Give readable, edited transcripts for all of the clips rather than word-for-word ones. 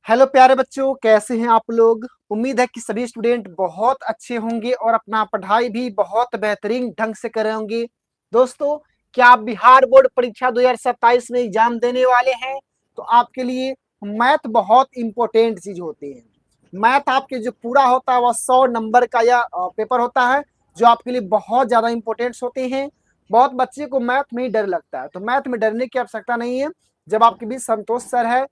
Hello प्यारे बच्चों, कैसे हैं आप लोग। उम्मीद है कि सभी स्टूडेंट बहुत अच्छे होंगे और अपना पढ़ाई भी बहुत बेहतरीन ढंग से कर रहे होंगे। दोस्तों, क्या आप बिहार बोर्ड परीक्षा 2027 में एग्जाम देने वाले हैं? तो आपके लिए मैथ बहुत इंपॉर्टेंट चीज होती है। मैथ आपके जो पूरा होता है वह 100 नंबर का या पेपर होता है, जो आपके लिए बहुत ज्यादा इंपॉर्टेंट होते हैं। बहुत बच्चे को मैथ में ही डर लगता है, तो मैथ में डरने की आवश्यकता नहीं है। जब आपके बीच संतोष सर है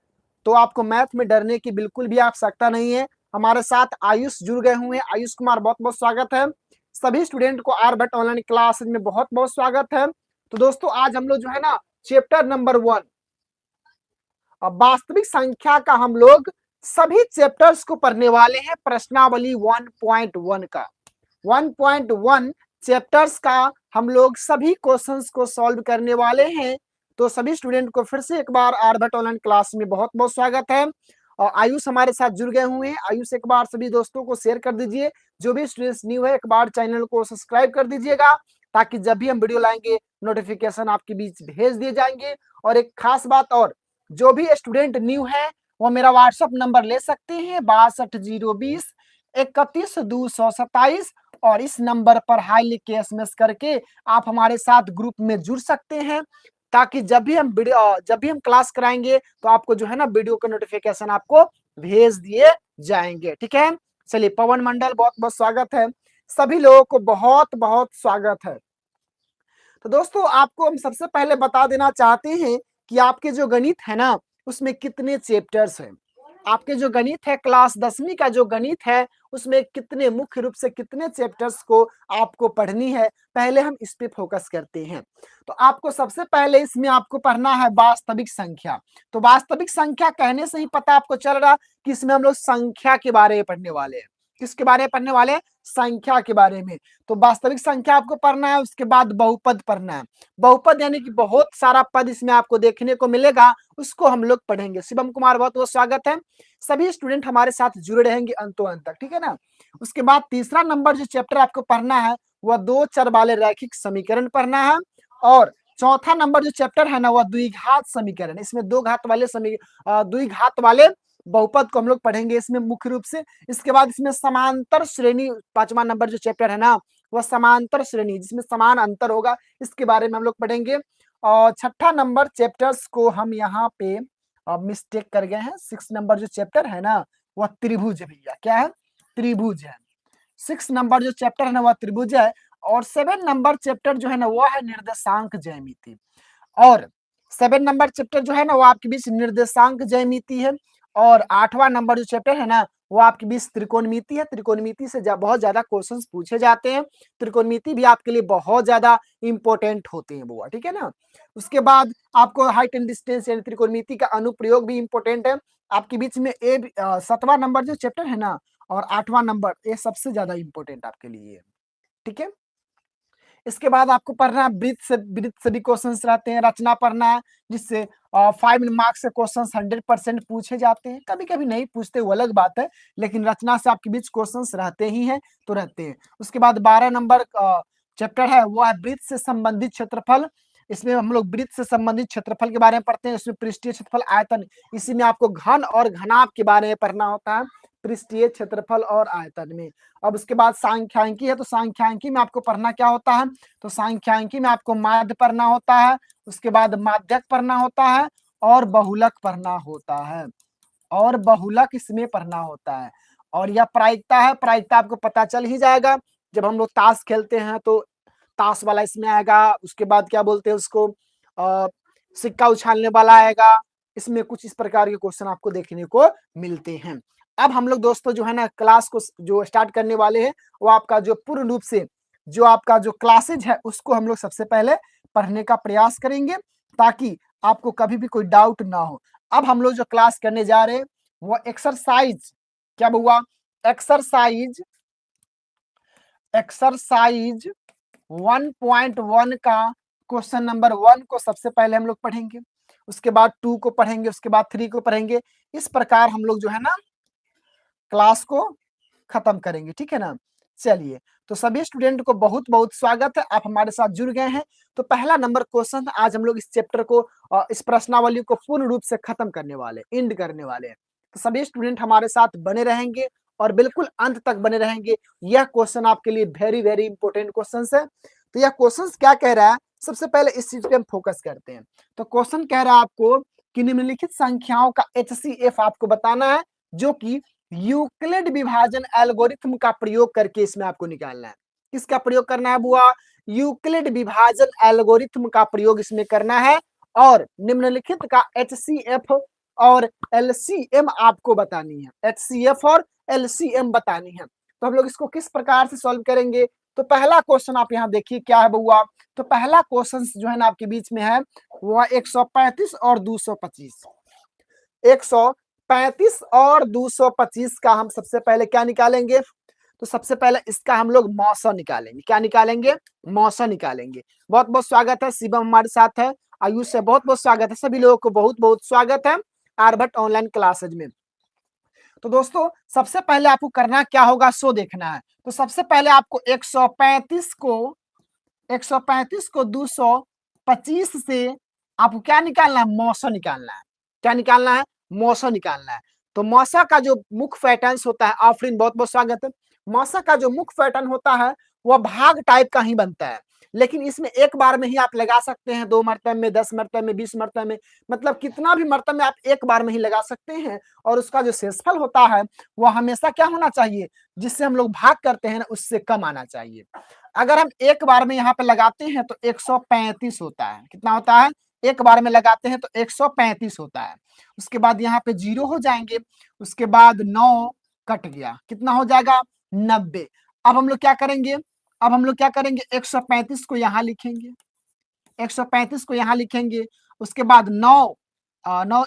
तो आपको मैथ में डरने की बिल्कुल भी आवश्यकता नहीं है। हमारे साथ आयुष जुड़ गए हुए हैं। आयुष कुमार, बहुत बहुत स्वागत है। सभी स्टूडेंट को आर भट्ट ऑनलाइन क्लासेज में बहुत बहुत स्वागत है। तो दोस्तों, आज हम लोग जो है ना, चैप्टर नंबर 1 वास्तविक संख्या का हम लोग सभी चैप्टर्स को पढ़ने वाले हैं। प्रश्नावली 1.1 का 1.1 चैप्टर्स का हम लोग सभी क्वेश्चंस को सॉल्व करने वाले हैं। तो सभी स्टूडेंट को फिर से एक बार आरभट ऑनलाइन क्लास में बहुत बहुत स्वागत है। और आयुष हमारे साथ जुड़ गए हुए हैं। आयुष, एक बार सभी दोस्तों को शेयर कर दीजिए। जो भी स्टूडेंट्स न्यू है, एक बार चैनल को सब्सक्राइब कर दीजिएगा, ताकि जब भी हम वीडियो लाएंगे नोटिफिकेशन आपके बीच भेज दिए जाएंगे। और एक खास बात और, जो भी स्टूडेंट न्यू है वो मेरा व्हाट्सअप नंबर ले सकते हैं 62 020 31 227, और इस नंबर पर हाई लिख के एसएमएस करके आप हमारे साथ ग्रुप में जुड़ सकते हैं, ताकि जब भी हम क्लास कराएंगे तो आपको जो है ना, वीडियो का नोटिफिकेशन आपको भेज दिए जाएंगे। ठीक है, चलिए। पवन मंडल, बहुत बहुत स्वागत है। सभी लोगों को बहुत बहुत स्वागत है। तो दोस्तों, आपको हम सबसे पहले बता देना चाहते हैं कि आपके जो गणित है ना, उसमें कितने चैप्टर्स हैं। आपके जो गणित है, क्लास 10वीं का जो गणित है, उसमें कितने, मुख्य रूप से कितने चैप्टर्स को आपको पढ़नी है, पहले हम इस पे फोकस करते हैं। तो आपको सबसे पहले इसमें आपको पढ़ना है वास्तविक संख्या। तो वास्तविक संख्या कहने से ही पता आपको चल रहा कि इसमें हम लोग संख्या के बारे में पढ़ने वाले हैं। किसके बारे में पढ़ने वाले हैं? संख्या के बारे में। तो वास्तविक संख्या आपको पढ़ना है, उसके बाद बहुपद पढ़ना है। बहुपद यानी कि बहुत सारा पद इसमें आपको देखने को मिलेगा, उसको हम लोग पढ़ेंगे। शिवम कुमार, बहुत बहुत स्वागत है। सभी स्टूडेंट हमारे साथ जुड़े रहेंगे अंतों अंत तक, ठीक है ना। उसके बाद तीसरा नंबर जो चैप्टर आपको पढ़ना है वह दो चर वाले रैखिक समीकरण पढ़ना है। और चौथा नंबर जो चैप्टर है ना, वह द्विघात समीकरण। इसमें द्विघात वाले बहुपद को हम लोग पढ़ेंगे इसमें मुख्य रूप से। इसके बाद इसमें समांतर श्रेणी, पांचवा नंबर जो चैप्टर है ना, वह समांतर श्रेणी, जिसमें समान अंतर होगा, इसके बारे में हम लोग पढ़ेंगे। और छठा नंबर चैप्टर्स को हम यहाँ पे मिस्टेक कर गए हैं। 6 नंबर जो चैप्टर है ना, वह त्रिभुज है भैया। क्या है? त्रिभुज है। 6 नंबर जो चैप्टर है ना, वह त्रिभुज है। और 7 नंबर चैप्टर जो है ना, वह है निर्देशांक ज्यामिति। और 7 नंबर चैप्टर जो है ना, वो आपके बीच निर्देशांक ज्यामिति है। और 8वां नंबर जो चैप्टर है ना, वो आपके बीच त्रिकोणमिति है। त्रिकोणमिति से बहुत ज्यादा क्वेश्चंस पूछे जाते हैं। त्रिकोणमिति भी आपके लिए बहुत ज्यादा इंपॉर्टेंट होते हैं बुआ, ठीक है ना। उसके बाद आपको हाइट एंड डिस्टेंस यानी त्रिकोणमिति का अनुप्रयोग भी इंपॉर्टेंट है आपके बीच में। 7वां नंबर जो चैप्टर है ना, और 8वां नंबर, ये सबसे ज्यादा इंपॉर्टेंट आपके लिए, ठीक है। इसके बाद आपको पढ़ना है वृत्त से भी क्वेश्चंस रहते हैं। रचना पढ़ना है, जिससे 5 मार्क्स से क्वेश्चंस 100% पूछे जाते हैं। कभी कभी नहीं पूछते, वो अलग बात है, लेकिन रचना से आपके बीच क्वेश्चंस रहते ही हैं, तो रहते हैं। उसके बाद 12 नंबर चैप्टर है, वो है वृत्त से संबंधित क्षेत्रफल। इसमें हम लोग वृत्त से संबंधित क्षेत्रफल के बारे में पढ़ते हैं। इसमें पृष्ठीय क्षेत्रफल, आयतन, इसी में आपको घन और घनाभ के बारे में पढ़ना होता है, पृष्ठीय क्षेत्रफल और आयतन में। अब उसके बाद सांख्यांकी है, तो सांख्यांकी में आपको पढ़ना क्या होता है? तो सांख्यांकी में आपको माध्य पढ़ना होता है, उसके बाद माध्यक पढ़ना होता है, और बहुलक पढ़ना होता है, और बहुलक इसमें पढ़ना होता है। और यह प्रायिकता है। प्रायिकता आपको पता चल ही जाएगा, जब हम लोग ताश खेलते हैं तो ताश वाला इसमें आएगा। उसके बाद क्या बोलते हैं उसको, सिक्का उछालने वाला आएगा। इसमें कुछ इस प्रकार के क्वेश्चन आपको देखने को मिलते हैं। अब हम लोग दोस्तों जो है ना, क्लास को जो स्टार्ट करने वाले हैं, वो आपका जो पूर्ण रूप से जो आपका जो क्लासेज है, उसको हम लोग सबसे पहले पढ़ने का प्रयास करेंगे, ताकि आपको कभी भी कोई डाउट ना हो। अब हम लोग जो क्लास करने जा रहे हैं वो एक्सरसाइज, क्या हुआ? एक्सरसाइज 1.1 का क्वेश्चन नंबर 1 को सबसे पहले हम लोग पढ़ेंगे। उसके बाद 2 को पढ़ेंगे, उसके बाद 3 को पढ़ेंगे। इस प्रकार हम लोग जो है ना, क्लास को खत्म करेंगे, ठीक है ना। चलिए, तो सभी स्टूडेंट को बहुत बहुत स्वागत है, आप हमारे साथ जुड़ गए हैं। तो पहला नंबर क्वेश्चन, आज हम लोग इस चैप्टर को, इस प्रश्नावली को पूर्ण रूप से खत्म करने वाले, एंड करने वाले हैं। तो सभी स्टूडेंट हमारे साथ बने रहेंगे और बिल्कुल अंत तक बने रहेंगे। यह क्वेश्चन आपके लिए वेरी वेरी इंपॉर्टेंट क्वेश्चन है। तो यह क्वेश्चन क्या कह रहा है, सबसे पहले इस चीज पे हम फोकस करते हैं। तो क्वेश्चन कह रहा है आपको कि निम्नलिखित संख्याओं का HCF आपको बताना है, जो कि यूक्लिड विभाजन एल्गोरिथम का प्रयोग करके इसमें आपको निकालना है। किसका प्रयोग करना है बुआ? यूक्लिड विभाजन एल्गोरिथम का प्रयोग इसमें करना है और निम्नलिखित का HCF और LCM आपको बतानी है। HCF और LCM बतानी है। तो हम लोग इसको किस प्रकार से सॉल्व करेंगे? तो पहला क्वेश्चन आप यहाँ देखिए क्या है बुआ। तो पहला क्वेश्चन जो है ना आपके बीच में है वो 135 और 225। 135 और 225 का हम सबसे पहले क्या निकालेंगे? तो सबसे पहले इसका हम लोग मौसा निकालेंगे। क्या निकालेंगे? मौसा निकालेंगे। बहुत बहुत स्वागत है, शिवम हमारे साथ है, आयुष से बहुत बहुत स्वागत है, सभी लोगों को बहुत बहुत स्वागत है आर्यभट्ट ऑनलाइन क्लासेज में। तो दोस्तों सबसे पहले आपको करना क्या होगा, सो देखना है। तो सबसे पहले आपको 135 को 225 से आपको क्या निकालना है? मौसा निकालना है। क्या निकालना है? मौसा निकालना है। तो मौसा का जो मुख्य पैटर्न होता है, आफरीन बहुत बहुत स्वागत है, मौसा का जो मुख्य पैटर्न होता है वह भाग टाइप का ही बनता है, लेकिन इसमें एक बार में ही आप लगा सकते हैं, 2 मरतबे में, 10 मरतबे में, 20 मरतबे में, मतलब कितना भी मरतबे में आप एक बार में ही लगा सकते हैं। और उसका जो शेषफल होता है वह हमेशा क्या होना चाहिए, जिससे हम लोग भाग करते हैं ना, उससे कम आना चाहिए। अगर हम एक बार में यहाँ पे लगाते हैं तो 135 होता है। कितना होता है? एक बार में लगाते हैं तो 135 होता है। उसके बाद यहाँ पे 0 हो जाएंगे, उसके बाद 9 कट गया, कितना हो जाएगा? 90। अब हम लोग क्या करेंगे? अब हम लोग क्या करेंगे? 135 को यहाँ लिखेंगे, 135 को यहाँ लिखेंगे। उसके बाद 9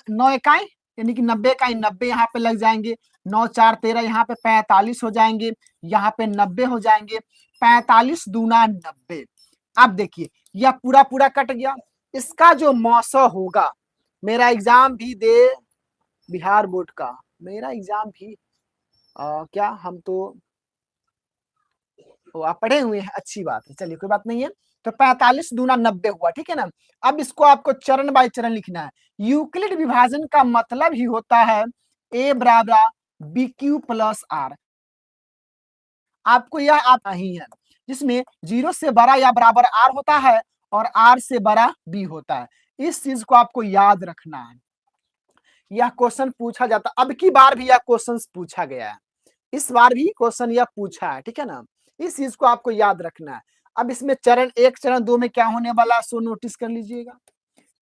9 इकाई यानी कि 90 इकाई, 90 यहाँ पे लग जाएंगे। 9 4 13, यहाँ पे 45 हो जाएंगे, यहाँ पे 90 हो जाएंगे। 45 दूना 90। अब देखिए यह पूरा पूरा कट गया। इसका जो मौसा होगा, मेरा एग्जाम भी दे बिहार बोर्ड का, मेरा एग्जाम भी क्या हम तो आप पढ़े हुए हैं, अच्छी बात है, चलिए कोई बात नहीं है। तो 45 दूना 90 हुआ, ठीक है ना। अब इसको आपको चरण बाय चरण लिखना है। यूक्लिड विभाजन का मतलब ही होता है A बराबर BQ प्लस R। आपको यह आता ही है, जिसमें 0 से बड़ा या बराबर R होता है और R से बड़ा B होता है। इस चीज को आपको याद रखना है। यह क्वेश्चन पूछा जाता, अब की बार भी यह क्वेश्चन पूछा गया है, इस बार भी क्वेश्चन यह पूछा है, ठीक है ना। इस चीज को आपको याद रखना है। अब इसमें चरण 1 चरण 2 में क्या होने वाला है, सो नोटिस कर लीजिएगा।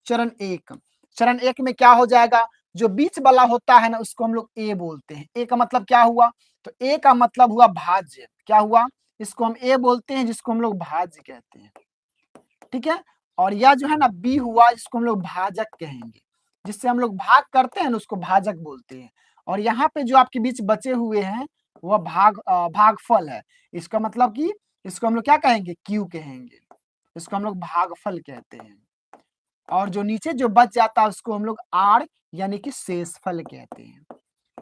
चरण एक में क्या हो जाएगा, जो बीच वाला होता है ना उसको हम लोग ए बोलते हैं। ए का मतलब क्या हुआ? तो ए का मतलब हुआ भाज्य। क्या हुआ? इसको हम ए बोलते हैं, जिसको हम लोग भाज्य कहते हैं, ठीक है। और यह जो है ना बी हुआ, इसको हम लोग भाजक कहेंगे, जिससे हम लोग भाग करते हैं ना उसको भाजक बोलते हैं। और यहाँ पे जो आपके बीच बचे हुए हैं वह भागफल है। इसका मतलब कि इसको हम लोग क्या कहेंगे? क्यू कहेंगे, इसको हम लोग भागफल कहते हैं। और जो नीचे जो बच जाता है उसको हम लोग आर यानी कि शेषफल कहते हैं।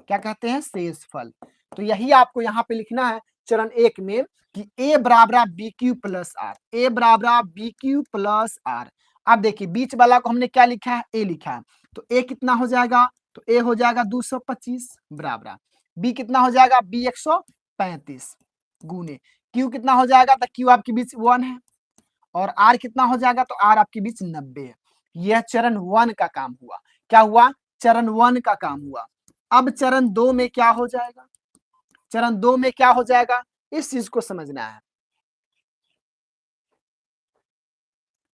क्या कहते हैं? शेषफल। तो यही आपको यहाँ पे लिखना है चरण 1 में कि ए बराबर बी क्यू प्लस आर, ए बराबर बी क्यू प्लस आर। अब देखिए बीच वाला को हमने क्या लिखा है? ए लिखा है। तो ए कितना हो जाएगा? तो ए हो जाएगा 225 बराबर, बी कितना हो जाएगा? बी 135 गुने क्यू कितना हो जाएगा? तो क्यू आपके बीच 1 है, और आर कितना हो जाएगा? तो आर आपके बीच 90 है। यह चरण 1 का काम हुआ। क्या हुआ? चरण 1 का काम हुआ। अब चरण 2 में क्या हो जाएगा? चरण 2 में क्या हो जाएगा, इस चीज को समझना है,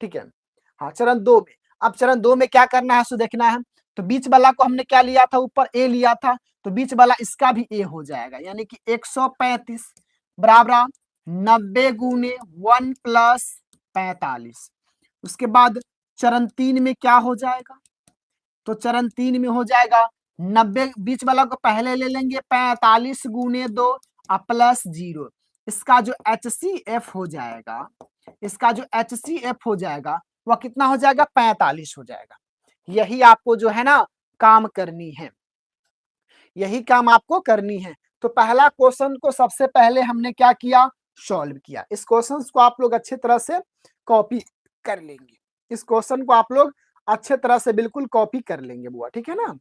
ठीक है। हाँ चरण 2 में, अब चरण 2 में क्या करना है सो देखना है। तो बीच वाला को हमने क्या लिया था? ऊपर ए लिया था, तो बीच वाला इसका भी ए हो जाएगा, यानी कि 135 बराबर 90 गुने 1 प्लस 45। उसके बाद चरण 3 में क्या हो जाएगा? तो चरण 3 में हो जाएगा 90, बीच वाला को पहले ले लेंगे, 45 गुने 2 प्लस 0। इसका जो HCF हो जाएगा, इसका जो HCF हो जाएगा वह कितना हो जाएगा? 45 हो जाएगा। यही आपको जो है ना काम करनी है, यही काम आपको करनी है। तो पहला क्वेश्चन को सबसे पहले हमने क्या किया? सॉल्व किया। इस क्वेश्चन को आप लोग अच्छी तरह से कॉपी कर लेंगे, इस क्वेश्चन को आप लोग अच्छे तरह से बिल्कुल कॉपी कर लेंगे बुआ, ठीक है ना।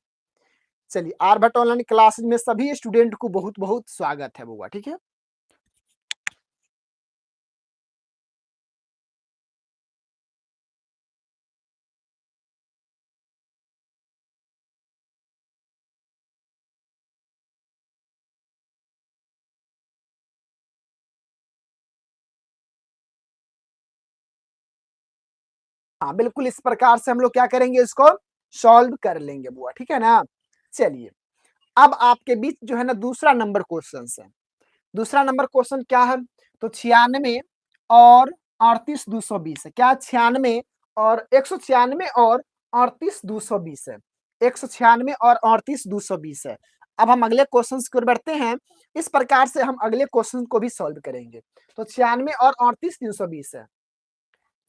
चलिए, आर्यभट्ट ऑनलाइन क्लासेज में सभी स्टूडेंट को बहुत बहुत स्वागत है बुआ, ठीक है। हाँ बिल्कुल, इस प्रकार से हम लोग क्या करेंगे, इसको सॉल्व कर लेंगे बुआ, ठीक है ना। चलिए, अब आपके बीच जो है ना दूसरा नंबर क्वेश्चन है। दूसरा नंबर क्वेश्चन क्या है, तो 96 और 38,220 है। क्या 96 और 196 और 38,220 है। 196 और 38,220 है। अब हम अगले क्वेश्चन की ओर बढ़ते हैं। इस प्रकार से हम अगले क्वेश्चन को भी सॉल्व करेंगे। तो 96 और 38,320 है।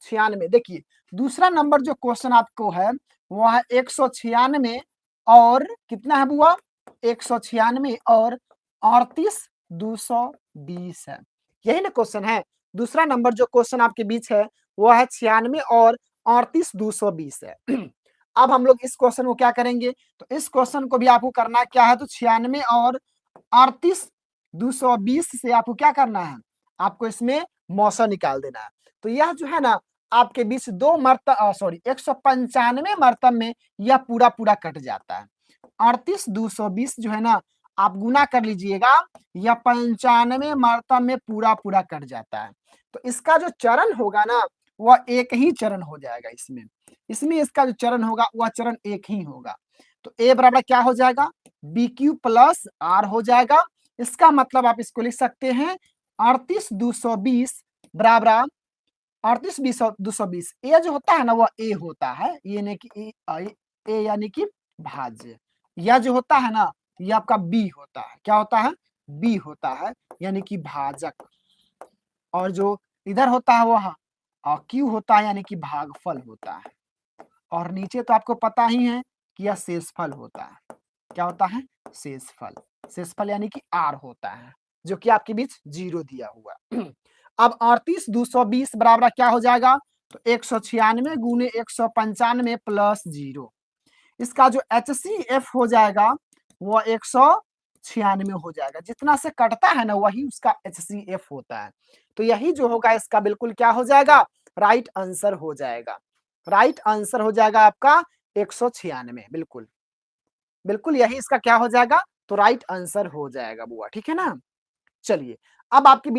96, देखिए दूसरा नंबर जो क्वेश्चन आपको है वो है 196 और कितना है बुआ, 196 और 38,220 है। यही ना क्वेश्चन है। दूसरा नंबर जो क्वेश्चन आपके बीच है वो है 96 और 38,220 है। अब हम लोग इस क्वेश्चन को क्या करेंगे, तो इस क्वेश्चन को भी आपको करना क्या है, तो 96 और 38,220 से आपको क्या करना है, आपको इसमें मौसा निकाल देना है। तो यह जो है ना आपके बीच 195 मरतब में यह पूरा पूरा कट जाता है। 38,220 जो है ना आप गुना कर लीजिएगा, यह 95 मरतब में पूरा पूरा कट जाता है। तो इसका जो चरण होगा ना वह एक ही चरण हो जाएगा। इसमें इसमें इसका जो चरण होगा वह चरण एक ही होगा। तो ए बराबर क्या हो जाएगा, बी क्यू प्लस आर हो जाएगा। इसका मतलब आप इसको लिख सकते हैं 38,220 बराबर 38,220। ए जो होता है ना वह ए होता है, ये नहीं कि ए यानी कि भाज्य। यह जो होता है ना ये आपका बी होता है। क्या होता है, बी होता है यानी कि भाजक। और जो इधर होता है वह क्यू होता है यानी कि भागफल होता है। और नीचे तो आपको पता ही है कि यह शेषफल होता है। क्या होता है, शेषफल। शेषफल यानी कि आर होता है, जो कि आपके बीच 0 दिया हुआ। अब 38,220 बराबर क्या हो जाएगा, तो 196 गुने 195 प्लस 0। इसका जो HCF हो जाएगा वो 196 हो जाएगा। जितना से कटता है ना वही उसका HCF होता है। तो यही जो होगा इसका बिल्कुल क्या हो जाएगा, राइट आंसर हो जाएगा। राइट आंसर हो जाएगा आपका 196। बिल्कुल बिल्कुल यही इसका क्या हो जाएगा, तो राइट आंसर हो जाएगा बुआ, ठीक है ना। चलिए, अब आपके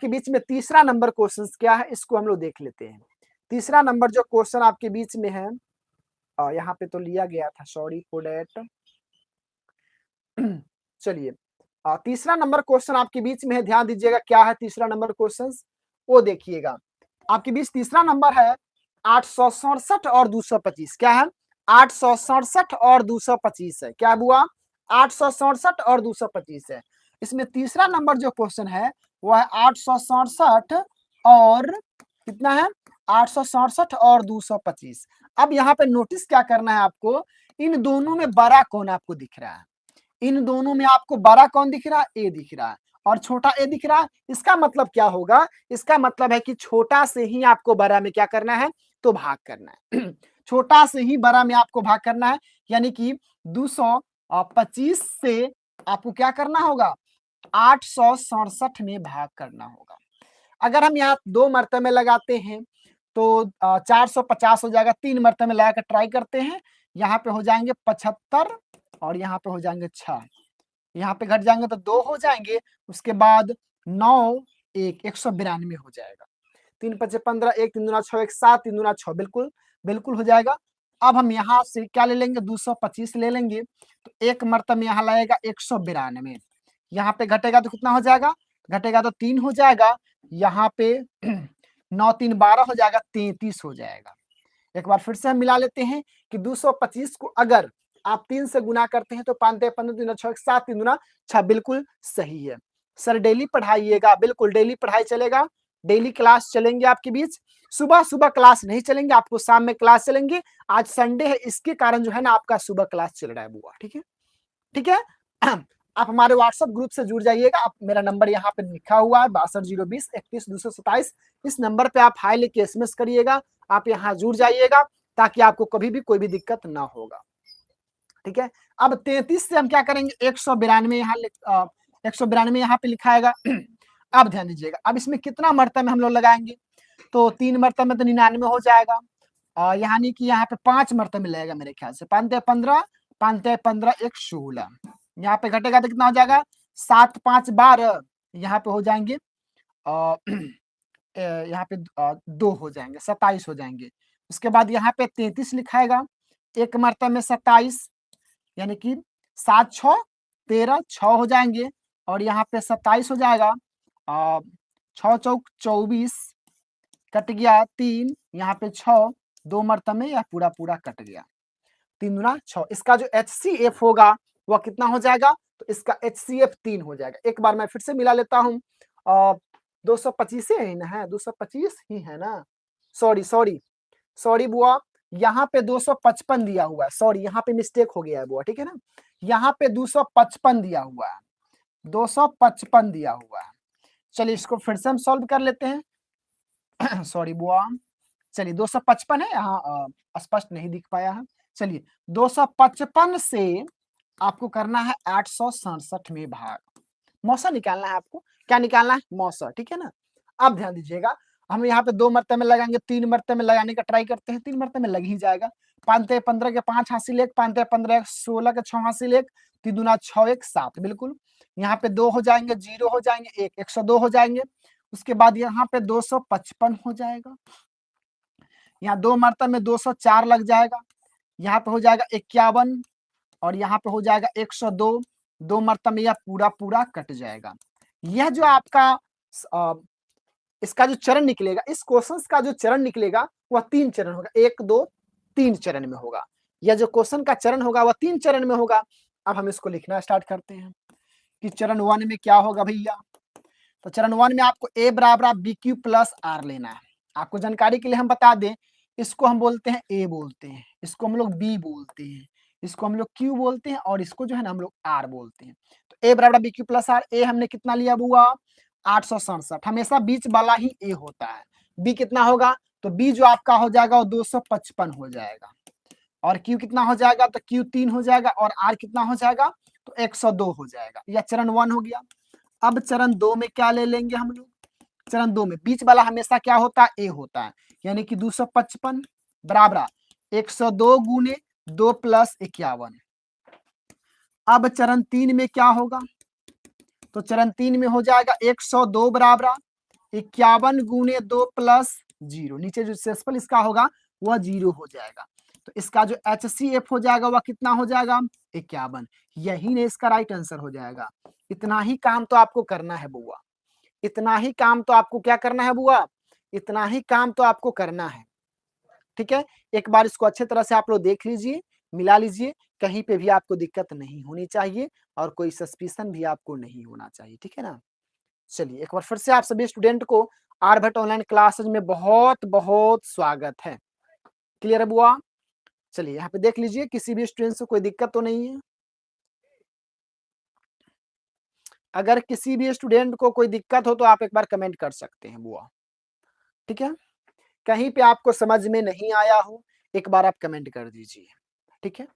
बीच में तीसरा नंबर क्वेश्चन क्या है, इसको हम लोग देख लेते हैं। तीसरा नंबर जो क्वेश्चन आपके बीच में है, यहाँ पे तो लिया गया था, सॉरी फॉर दैट। चलिए, तीसरा नंबर क्वेश्चन आपके बीच में है, ध्यान दीजिएगा क्या है तीसरा नंबर क्वेश्चन, वो देखिएगा। आपके बीच तीसरा नंबर है 867 और 225। क्या है, 867 और 225 है। क्या हुआ, 867 और 225 है। इसमें तीसरा नंबर जो क्वेश्चन है वो है 867 और कितना है, 867 और 225। अब यहाँ पे नोटिस क्या करना है आपको, इन दोनों में बड़ा कौन आपको दिख रहा है, इन दोनों में आपको बड़ा कौन दिख रहा है, ए दिख रहा है और छोटा ए दिख रहा है। इसका मतलब क्या होगा, इसका मतलब है कि छोटा से ही आपको बड़ा में क्या करना है, तो भाग करना है। छोटा से ही बड़ा में आपको भाग करना है, यानी कि 225 से आपको क्या करना होगा, 867 में भाग करना होगा। अगर हम यहाँ 2 मरतबे में लगाते हैं तो 450 हो जाएगा। 3 मरतबे में लगाकर ट्राई करते हैं, यहाँ पे हो जाएंगे 75 और यहाँ पे हो जाएंगे 6। यहाँ पे घट जाएंगे तो 2 हो जाएंगे। उसके बाद 9 1 192 हो जाएगा। 3 5 15, 1 3 दूना 6, 1 7 3 दूना 6, बिल्कुल बिल्कुल हो जाएगा। अब हम यहाँ से क्या ले लेंगे, 225 ले लेंगे। तो एक मरतबा में यहाँ लगेगा 192। यहाँ पे घटेगा तो कितना हो जाएगा, घटेगा तो 3 हो जाएगा। यहाँ पे 9 3 12 हो जाएगा, 33 हो जाएगा। एक बार फिर से हम मिला लेते हैं कि 225 को अगर आप 3 से गुना करते हैं तो 5 15 3 6 7 3 गुना 6, बिल्कुल सही है। सर डेली पढ़ाइएगा, बिल्कुल डेली पढ़ाई चलेगा, डेली क्लास चलेंगे आपके बीच। सुबह सुबह क्लास नहीं चलेंगे, आपको शाम में क्लास चलेंगे। आज संडे है, इसके कारण जो है ना आपका सुबह क्लास चल रहा है बुआ, ठीक है, ठीक है। आप हमारे व्हाट्सएप ग्रुप से जुड़ जाइएगा। आप, मेरा नंबर यहाँ पे लिखा हुआ है 62 020 31 227। इस नंबर पे आप हाई लिख के SMS करिएगा। आप यहाँ जुड़ जाइएगा ताकि आपको कभी भी कोई भी दिक्कत ना होगा। ठीक है। अब 33 से हम क्या करेंगे, 192 यहाँ पे लिखाएगा। अब ध्यान दीजिएगा, अब इसमें कितना मरतबे हम लोग लगाएंगे, तो 3 मरतबे में तो 99 हो जाएगा, यानी कि यहाँ पे 5 मरतबे लगेगा मेरे ख्याल से। 5 15, 5 15 1 16, यहाँ पे घटेगा तो कितना हो जाएगा, 7 5 12, यहाँ पे हो जाएंगे यहाँ पे 2 हो जाएंगे, 27 हो जाएंगे। उसके बाद यहाँ पे 33 लिखाएगा, एक मरतबे में 27, यानी कि 7 6 13, 6 हो जाएंगे, और यहाँ पे 27 हो जाएगा, 6 चौक 24, कट गया 3, यहाँ पे 6, 2 मरतबे में यह पूरा पूरा कट गया, 3 दूना 6। इसका जो HCF होगा वह कितना हो जाएगा, तो इसका HCF 3 हो जाएगा। एक बार मैं फिर से मिला लेता हूँ, 225 ही ना है, 225 ही है ना, सॉरी सॉरी सॉरी बुआ, यहाँ पे 255 दिया हुआ है, सॉरी यहाँ पे मिस्टेक हो गया है बुआ, ठीक है ना, यहाँ पे 255 दिया हुआ है, 255 दिया हुआ है। चलिए इसको फिर से हम सॉल्व कर लेते हैं। सॉरी बुआ, चलिए 255 है, यहाँ स्पष्ट नहीं दिख पाया है। चलिए 255 से आपको करना है 867 में भाग, मौसा निकालना है आपको, क्या निकालना है, मौसा, ठीक है ना। अब ध्यान दीजिएगा, हम यहाँ पे 2 मरतबे में लगाएंगे, 3 मरतबे में लगाने का ट्राई करते हैं, 3 मरतबे में लग ही जाएगा। 5 15 के 5 हासिल 1, 5 15 16 के 6 हासिल 1, 3 दूना 6 1 7, बिल्कुल। यहाँ पे 2 हो जाएंगे, 0 हो जाएंगे, 1 102 हो जाएंगे। उसके बाद यहाँ पे 255 हो जाएगा, यहाँ 2 मरतबे में 204 लग जाएगा, यहाँ पे हो जाएगा 51, और यहाँ पे हो जाएगा 102, 2 मरतबे में यह पूरा पूरा कट जाएगा। यह जो आपका इसका जो चरण निकलेगा, इस क्वेश्चन का जो चरण निकलेगा वह 3 चरण होगा, 1 2 3 चरण में होगा। यह जो क्वेश्चन का चरण होगा वह 3 चरण में होगा। अब हम इसको लिखना स्टार्ट करते हैं कि चरण 1 में क्या होगा भैया, तो चरण 1 में आपको A बराबर BQ प्लस R लेना है। आपको जानकारी के लिए हम बता दें, इसको हम बोलते हैं A बोलते हैं, इसको हम लोग B बोलते हैं, इसको हम लोग Q बोलते हैं, और इसको जो है ना हम लोग R बोलते हैं। तो A बराबर BQ प्लस R, A हमने कितना लिया बुआ, 867, हमेशा बीच वाला ही A होता है। B कितना होगा, तो B जो आपका हो जाएगा वो 255 हो जाएगा, और Q कितना हो जाएगा, तो Q 3 हो जाएगा, और R कितना हो जाएगा, तो 102 हो जाएगा। यह चरण 1 हो गया। अब चरण 2 में क्या ले लेंगे हम लोग, चरण 2 में बीच वाला हमेशा क्या होता है, ए होता है, यानी कि 255 बराबर 102 गुने 2 प्लस 51। अब चरण 3 में क्या होगा, तो चरण 3 में हो जाएगा 102 बराबर 51 गुने 2 प्लस 0, नीचे जो शेषफल इसका होगा वह 0 हो जाएगा। तो इसका जो HCF हो जाएगा वह कितना हो जाएगा, 51। यही ने इसका राइट आंसर हो जाएगा। इतना ही काम तो आपको करना है बुआ, इतना ही काम तो आपको क्या करना है बुआ, इतना ही काम तो आपको करना है, ठीक है। एक बार इसको अच्छे तरह से आप लोग देख लीजिए, मिला लीजिए, कहीं पे भी आपको दिक्कत नहीं होनी चाहिए, और कोई सस्पिशन भी आपको नहीं होना चाहिए, ठीक है ना। चलिए एक बार फिर से आप सभी स्टूडेंट को आर्यभट्ट ऑनलाइन क्लासेज में बहुत बहुत स्वागत है। क्लियर है बुआ, चलिए यहाँ पे देख लीजिए, किसी भी स्टूडेंट से कोई दिक्कत तो नहीं है। अगर किसी भी स्टूडेंट को कोई दिक्कत हो तो आप एक बार कमेंट कर सकते हैं बुआ, ठीक है। कहीं पे आपको समझ में नहीं आया हो, एक बार आप कमेंट कर दीजिए, ठीक है,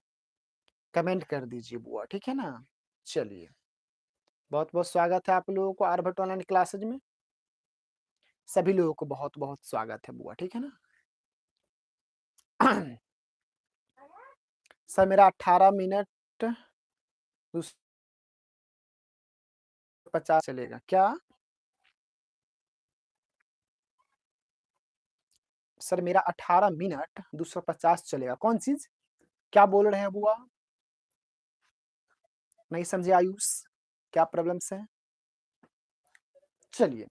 कमेंट कर दीजिए बुआ, ठीक है ना। चलिए बहुत बहुत स्वागत है आप लोगों को आर्यभट्ट ऑनलाइन क्लासेज में, सभी लोगों को बहुत बहुत स्वागत है बुआ, ठीक है ना। सर मेरा 18 मिनट 50 चलेगा क्या, सर मेरा 18 मिनट 250 चलेगा, कौन चीज, क्या बोल रहे हैं बुआ, नहीं समझे आयुष, क्या प्रॉब्लम्स है। चलिए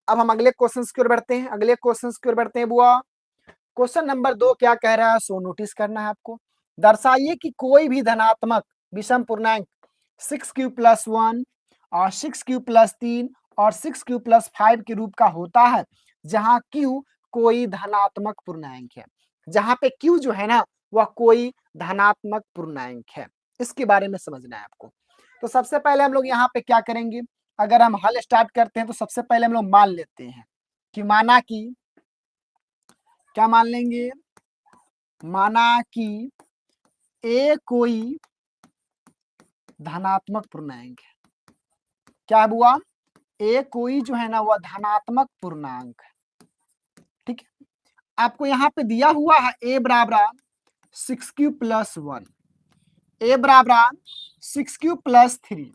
अब हम अगले क्वेश्चन की ओर बढ़ते हैं, अगले क्वेश्चन की ओर बढ़ते हैं बुआ। क्वेश्चन नंबर 2 क्या कह रहा है, सो नोटिस करना है आपको। दर्शाइए कि कोई भी धनात्मक विषम पूर्णांक 6q प्लस 1 और 6q प्लस 3 और 6q प्लस 5 के रूप का होता है, जहां q कोई धनात्मक पूर्णांक है, जहां पे q जो है ना वह कोई धनात्मक पूर्णांक है। इसके बारे में समझना है आपको। तो सबसे पहले हम लोग यहाँ पे क्या करेंगे, अगर हम हल स्टार्ट करते हैं तो सबसे पहले हम लोग मान लेते हैं कि माना कि, क्या मान लेंगे, माना कि ए कोई धनात्मक पूर्णांक है। क्या है बुआ? ए कोई जो है ना वह धनात्मक पूर्णांक है। ठीक है, आपको यहाँ पे दिया हुआ है ए बराबर 6q+1, ए बराबर 6q+3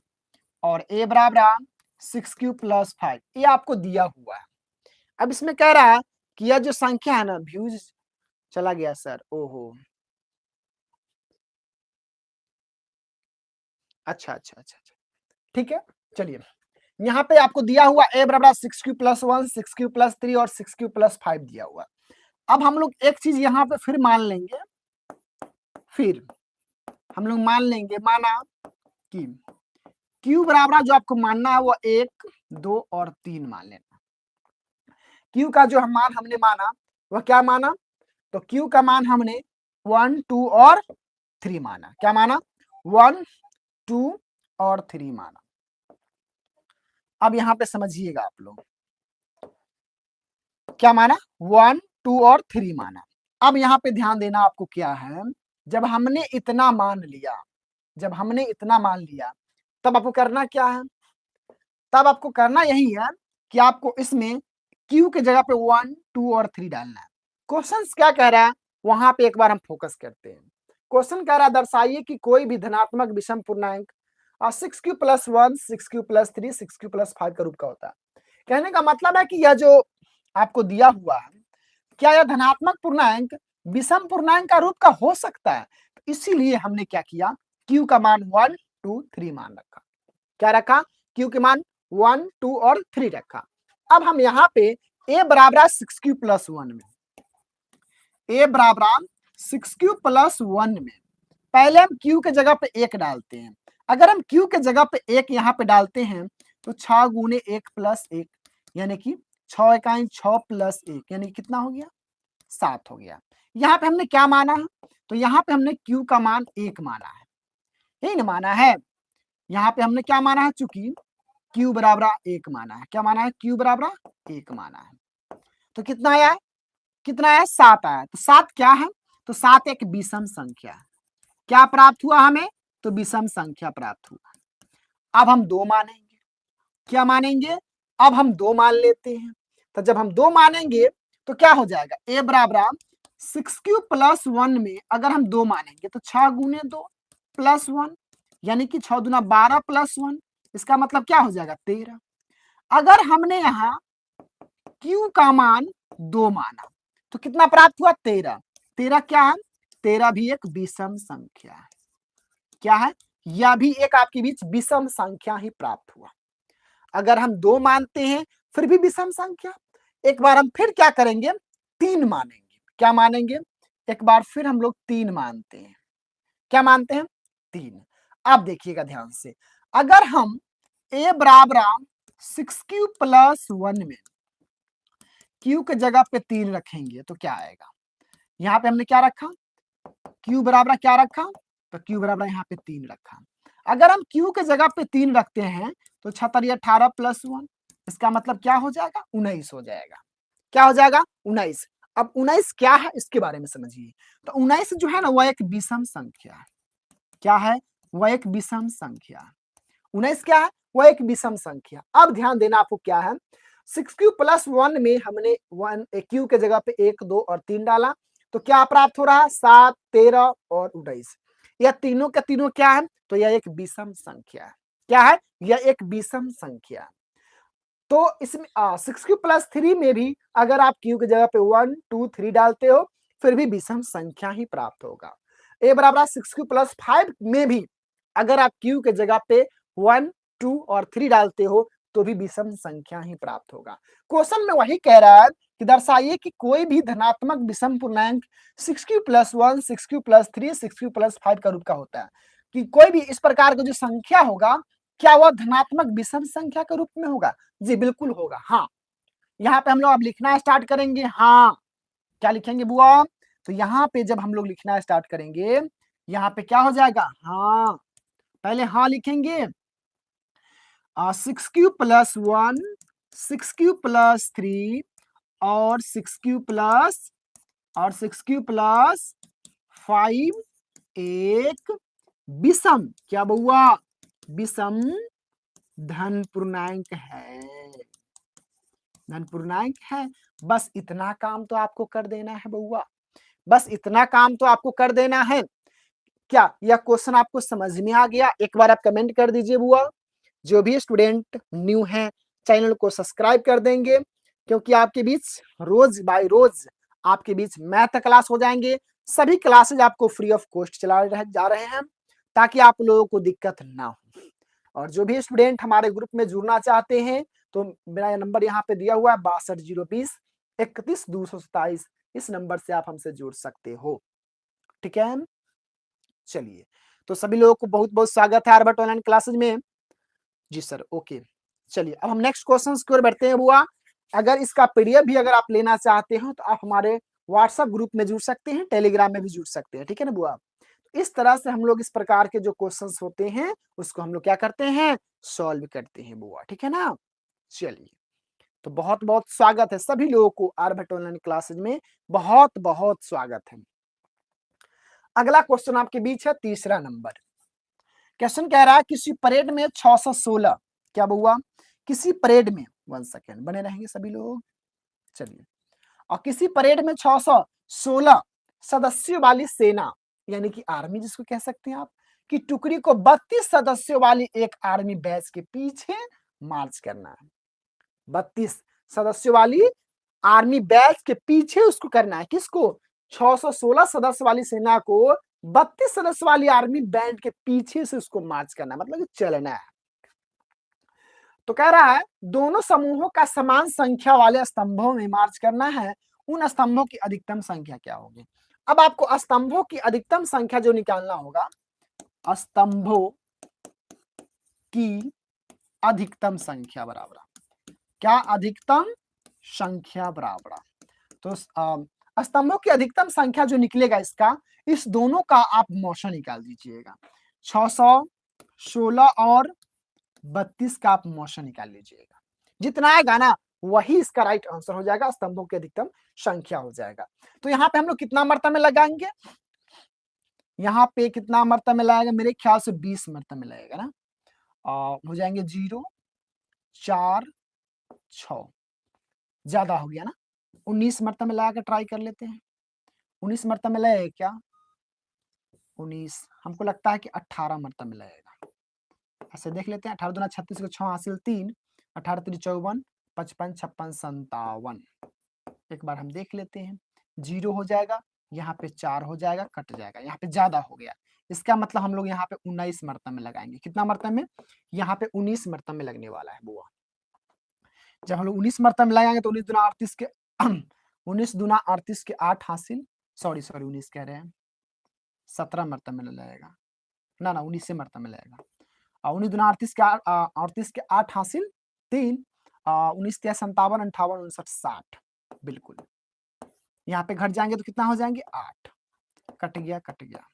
और ए बराबर 6q+5, ये आपको दिया हुआ है। अब इसमें कह रहा है कि यह जो संख्या है ना, व्यूज चला गया सर, ओहो, अच्छा, ठीक है, चलिए यहाँ पे आपको दिया हुआ ए बराबर 6q+1, 6q+3 और 6q+5 दिया हुआ। अब हम लोग एक चीज यहाँ पे फिर मान लेंगे, फिर हम लोग मान लेंगे, माना कि q बराबर जो आपको मानना है वो 1, 2 और 3 मान लेना। q का जो मान हमने माना वह क्या माना? तो q का मान हमने 1, 2 और 3 माना। क्या माना? 1, 2 और 3 माना। अब यहां पे समझिएगा आप लोग, क्या माना? 1, 2 और 3 माना। अब यहाँ पे ध्यान देना आपको क्या है, जब हमने इतना मान लिया, जब हमने इतना मान लिया, तब आपको करना क्या है? तब आपको करना यही है कि आपको इसमें q के जगह पे 1, 2 और 3 डालना है। क्वेश्चन क्या कह रहा है वहां पे एक बार हम फोकस करते हैं। क्वेश्चन कह रहा है दर्शाइए कि कोई भी धनात्मक विषम पूर्णांक 6q+1, 6q+3, 6q+5 का रूप का होता है। कहने का मतलब है कि यह जो आपको दिया हुआ है, क्या यह धनात्मक पूर्णांक विषम पूर्णांक का रूप का हो सकता है? तो इसीलिए हमने क्या किया, q का मान 1, 2, 3 मान रखा। क्या रखा? q के मान 1, 2 और 3 रखा। अब हम यहाँ पे a बराबर 6q+1 में, a बराबर 6q+1 में पहले हम q के जगह पे 1 डालते हैं। अगर हम q के जगह पे 1 यहाँ पे डालते हैं तो 6 गुने 1 + 1 यानी कि 6 इकाई 6 + 1 यानी कितना हो गया? 7 हो गया। यहाँ पे हमने क्या माना है? तो यहाँ पे हमने q का मान 1 माना है, यही ना माना है। यहाँ पे हमने क्या माना है? चूंकि q बराबर 1 माना है। क्या माना है? q बराबर 1 माना है। तो कितना आया है? कितना आया? 7 आया। तो 7 क्या है? तो 7 एक विषम संख्या है। क्या प्राप्त हुआ हमें? तो विषम संख्या प्राप्त हुआ। अब हम 2 मानेंगे। क्या मानेंगे? अब हम 2 मान लेते हैं। तो जब हम 2 मानेंगे तो क्या हो जाएगा? a बराबर 6q+1 में अगर हम 2 मानेंगे तो 6 गुने 2 + 1 यानी कि 6 दूना 12 + 1, इसका मतलब क्या हो जाएगा? 13। अगर हमने यहाँ q का मान 2 माना तो कितना प्राप्त हुआ? 13। 13 क्या है? 13 भी एक विषम संख्या है। क्या है? यह भी एक आपके बीच विषम संख्या ही प्राप्त हुआ। अगर हम 2 मानते हैं फिर भी विषम संख्या। एक बार हम फिर क्या करेंगे? 3 मानेंगे। क्या मानेंगे? एक बार फिर हम लोग 3 मानते हैं। क्या मानते हैं? 3। अब देखिएगा ध्यान से, अगर हम a बराबर 6q+1 में q के जगह पे 3 रखेंगे तो क्या आएगा? यहाँ पे हमने क्या रखा? q बराबर क्या रखा? तो q बराबर यहाँ पे 3 रखा। अगर हम q के जगह पे 3 रखते हैं तो 6 18 + 1, इसका मतलब क्या हो जाएगा? 19 हो जाएगा। क्या हो जाएगा? 19। अब 19 क्या है इसके बारे में समझिए। तो 19 जो है ना वह एक विषम संख्या है। क्या है? वह एक विषम संख्या है। 19 क्या है? वह एक विषम संख्या। अब ध्यान देना आपको क्या है, 6q+1 में हमने 1 q के जगह पे 1, 2 और 3 डाला तो क्या प्राप्त हो रहा है? 7, 13 और 19। यह तीनों के तीनों क्या है? तो यह एक विषम संख्या है। क्या है? यह एक विषम संख्या है। तो इसमें 6q+3 में भी अगर आप q की जगह पे 1, 2, 3 डालते हो फिर भी विषम संख्या ही प्राप्त होगा। a बराबर 6q+5 में भी अगर आप q के जगह पे 1, 2 और 3 डालते हो तो भी विषम संख्या ही प्राप्त होगा। क्वेश्चन में वही कह रहा है कि दर्शाइए कि कोई भी धनात्मक विषम पूर्णांक 6q+1, 6q+3, 6q+5 का रूप का होता है। कि कोई भी इस प्रकार का जो संख्या होगा क्या वह धनात्मक विषम संख्या के रूप में होगा? जी बिल्कुल होगा। हाँ, यहाँ पे हम लोग अब लिखना स्टार्ट करेंगे। हाँ, क्या लिखेंगे बुआ? तो यहाँ पे जब हम लोग लिखना स्टार्ट करेंगे यहाँ पे क्या हो जाएगा? हाँ, पहले हाँ लिखेंगे 6q+1, 6q+3 और 6q+5 एक विषम क्या बुआ? विषम धन पूर्णांक है, धन पूर्णांक है। बस इतना काम तो आपको कर देना है बउआ, बस इतना काम तो आपको कर देना है। क्या यह क्वेश्चन आपको समझ में आ गया? एक बार आप कमेंट कर दीजिए बुआ। जो भी स्टूडेंट न्यू हैं चैनल को सब्सक्राइब कर देंगे, क्योंकि आपके बीच रोज बाय रोज आपके बीच मैथ क्लास हो जाएंगे। सभी क्लासेज आपको फ्री ऑफ कॉस्ट जा रहे हैं, ताकि आप लोगों को दिक्कत ना हो। और जो भी स्टूडेंट हमारे ग्रुप में जुड़ना चाहते हैं तो मेरा नंबर यहाँ पे दिया हुआ है 6202313227। इस नंबर से आप हमसे जुड़ सकते हो, ठीक है। चलिए, तो सभी लोगों को बहुत बहुत स्वागत है आर्यभट्ट ऑनलाइन क्लासेज में। जी सर, ओके। चलिए अब हम नेक्स्ट क्वेश्चन की ओर बढ़ते हैं बुआ। अगर इसका पीडीएफ भी अगर आप लेना चाहते हो तो आप हमारे व्हाट्सएप ग्रुप में जुड़ सकते हैं, टेलीग्राम में भी जुड़ सकते हैं, ठीक है ना बुआ। इस तरह से हम लोग इस प्रकार के जो क्वेश्चंस होते हैं उसको हम लोग क्या करते हैं, सॉल्व करते हैं बुआ, ठीक है ना। चलिए, तो बहुत बहुत स्वागत है सभी लोगों को आर्यभट्ट ऑनलाइन क्लासेज में, बहुत बहुत स्वागत है। अगला क्वेश्चन आपके बीच है तीसरा नंबर। क्वेश्चन कह रहा है किसी परेड में 616, क्या बुआ, किसी परेड में, 1 सेकेंड बने रहेंगे सभी लोग। चलिए, और किसी परेड में 616 सदस्यों वाली सेना, यानी कि आर्मी जिसको कह सकते हैं आप, की टुकड़ी को 32 सदस्यों वाली एक आर्मी बैच के पीछे मार्च करना है। 32 सदस्यों वाली आर्मी बैच के पीछे उसको करना है, किसको, 616 सदस्य वाली सेना को 32 सदस्य वाली आर्मी बैंड के पीछे से उसको मार्च करना है, मतलब चलना है। तो कह रहा है दोनों समूहों का समान संख्या वाले स्तंभों में मार्च करना है, उन स्तंभों की अधिकतम संख्या क्या होगी। अब आपको स्तंभों की अधिकतम संख्या जो निकालना होगा, स्तंभों की अधिकतम संख्या बराबर क्या, अधिकतम संख्या बराबर, तो स्तंभों की अधिकतम संख्या जो निकलेगा इसका, इस दोनों का आप मोशन निकाल दीजिएगा। 616 और 32 का आप मोशन निकाल लीजिएगा, जितना आएगा ना वही इसका राइट आंसर हो जाएगा, स्तंभों की अधिकतम संख्या हो जाएगा। तो यहाँ पे हम लोग कितना मरतबा में लगाएंगे, यहाँ पे कितना मरतबा में लगाएगा, मेरे ख्याल से 20 मरतबा में लगेगा ना। हो जाएंगे 0 4 6, ज्यादा हो गया ना, 19 मरतबा में लगा कर ट्राई कर लेते हैं। 19 मरतबा में लगेगा क्या, 19, हमको लगता है कि 18 मरतबा में लगेगा। ऐसे देख लेते हैं, 18 दूना 36 को 6 हासिल 3, 18 3 54, 55 56 57। एक बार हम देख लेते हैं, 0 हो जाएगा, यहाँ पे 4 हो जाएगा, कट जाएगा, यहाँ पे ज्यादा हो गया। इसका मतलब हम लोग यहाँ पे 19 मरतबा में लगाएंगे। कितना मरतबा में, यहाँ पे 19 मरतबा में लगने वाला है बुआ। जब हम लोग 19 मरतबा में लगाएंगे तो 19 दूना 38 के 19 दूना 38 के 8 हासिल, सॉरी 19 कह रहे हैं, 17 मरतबा में लगेगा ना, 19 मरतबा में लगेगा। 19 दूना 38 के 8 हासिल 3, 19 के 57 58 59 60, बिल्कुल। यहाँ पे घट जाएंगे तो कितना हो जाएंगे, 8, कट गया कट गया।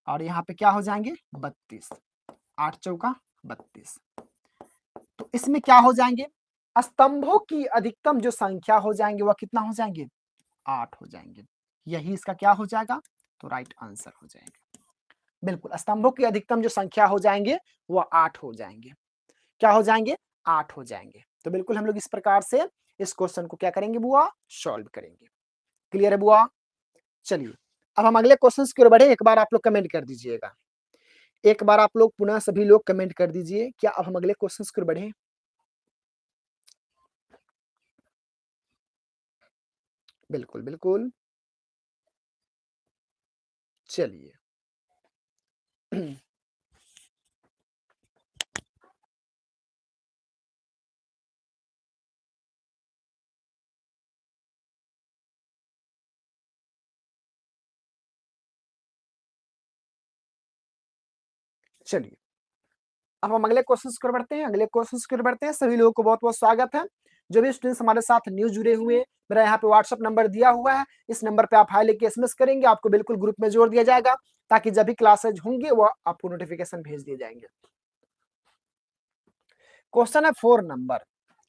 और यहाँ पे क्या हो जाएंगे, 32, 8 चौका 32। तो इसमें क्या हो जाएंगे, स्तंभों की अधिकतम जो संख्या हो जाएंगे वह कितना हो जाएंगे, 8 हो जाएंगे। यही इसका क्या हो जाएगा, तो राइट आंसर हो जाएगा। बिल्कुल, स्तंभों की अधिकतम जो संख्या हो जाएंगे वह 8 हो जाएंगे। क्या हो जाएंगे, 8 हो जाएंगे। तो बिल्कुल हम लोग इस प्रकार से इस क्वेश्चन को क्या करेंगे बुआ, सॉल्व करेंगे। क्लियर है बुआ। चलिए अब हम अगले क्वेश्चन की ओर बढ़े। एक बार आप लोग कमेंट कर दीजिएगा, एक बार आप लोग पुनः सभी लोग कमेंट कर दीजिए, क्या अब हम अगले क्वेश्चन की ओर बढ़े। बिल्कुल बिल्कुल, चलिए चलिए अब हम अगले क्वेश्चन की ओर बढ़ते हैं। अगले क्वेश्चन की ओर बढ़ते हैं, सभी लोगों को बहुत बहुत स्वागत है। जो भी स्टूडेंट्स हमारे साथ न्यू जुड़े हुए, मेरा यहाँ पे व्हाट्सएप नंबर दिया हुआ है, इस नंबर पे आप हाई लिख के एसएमएस करेंगे, आपको बिल्कुल ग्रुप में जोड़ दिया जाएगा, ताकि जब भी क्लासेज होंगे वो आपको नोटिफिकेशन भेज दिए जाएंगे। क्वेश्चन है 4 नंबर,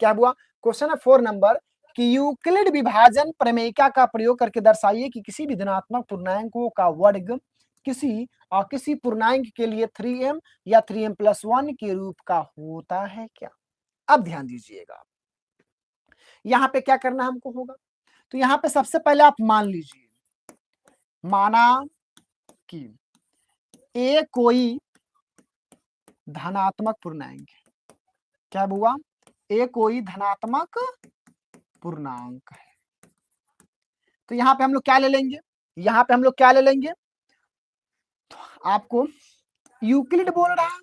क्या हुआ, क्वेश्चन है 4 नंबर कि यूक्लिड विभाजन प्रमेयिका का प्रयोग करके दर्शाइए कि किसी भी धनात्मक पूर्णांकों का वर्ग किसी पूर्णांक के लिए 3m या 3m+1 के रूप का होता है क्या? अब ध्यान दीजिएगा, यहां पे क्या करना हमको होगा, तो यहां पे सबसे पहले आप मान लीजिए, माना कि a कोई धनात्मक पूर्णांक है। क्या हुआ? a कोई धनात्मक पूर्णांक है। तो यहां पे हम लोग क्या ले लेंगे, यहां पे हम लोग क्या ले लेंगे, आपको यूक्लिड बोल रहा है।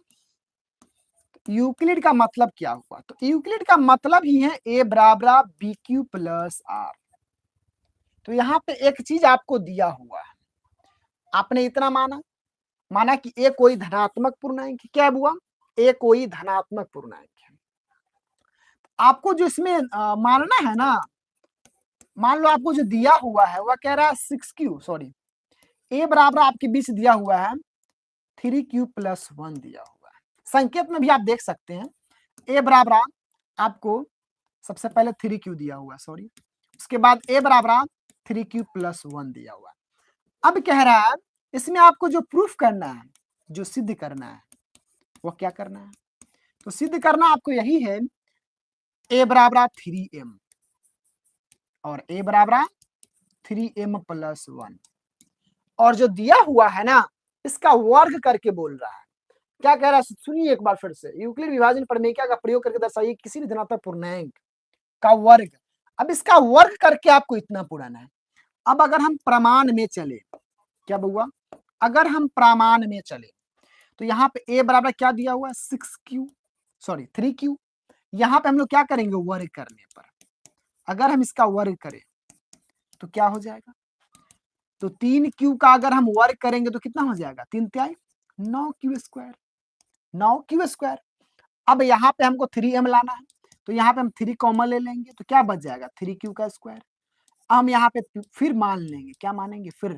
यूक्लिड का मतलब क्या हुआ, तो यूक्लिड का मतलब ही है a बराबर बी क्यू प्लस आर। तो यहाँ पे एक चीज आपको दिया हुआ है, आपने इतना माना कि a कोई धनात्मक पूर्णांक है। क्या हुआ? a कोई धनात्मक पूर्णांक है। आपको जो इसमें मानना है ना, मान लो आपको जो दिया हुआ है वह कह रहा है 6q, सॉरी, a बराबर आपके बीच दिया हुआ है 3q+1 दिया हुआ है। संकेत में भी आप देख सकते हैं a बराबर आपको सबसे पहले 3q दिया हुआ है, सॉरी, उसके बाद a बराबर 3q+1 दिया हुआ है। अब कह रहा है इसमें आपको जो प्रूफ करना है, जो सिद्ध करना है, वो क्या करना है, तो सिद्ध करना आपको यही है a बराबर 3m और a बराबर 3m+1, और जो दिया हुआ है ना इसका वर्ग करके बोल रहा है। क्या कह रहा है सुनिए एक बार फिर से, यूक्लिड विभाजन प्रमेय का प्रयोग करके दर्शाइए किसी भी धनात्मक पूर्णांक का वर्ग। अब इसका वर्ग करके आपको इतना पुराना है। अब अगर हम प्रमाण में चले, क्या हुआ, अगर हम प्रमाण में चले तो यहाँ पे a बराबर क्या दिया हुआ है 6q, सॉरी 3q। यहाँ पे हम लोग क्या करेंगे, वर्ग करने पर अगर हम इसका वर्ग करें तो क्या हो जाएगा, तो 3q का अगर हम वर्ग करेंगे तो कितना हो जाएगा, 3×3 9q², 9q²। अब यहाँ पे हमको 3m लाना है, तो यहाँ पे हम 3 कॉमन ले लेंगे तो क्या बच जाएगा 3q²। हम यहाँ पे फिर मान लेंगे, क्या मानेंगे, फिर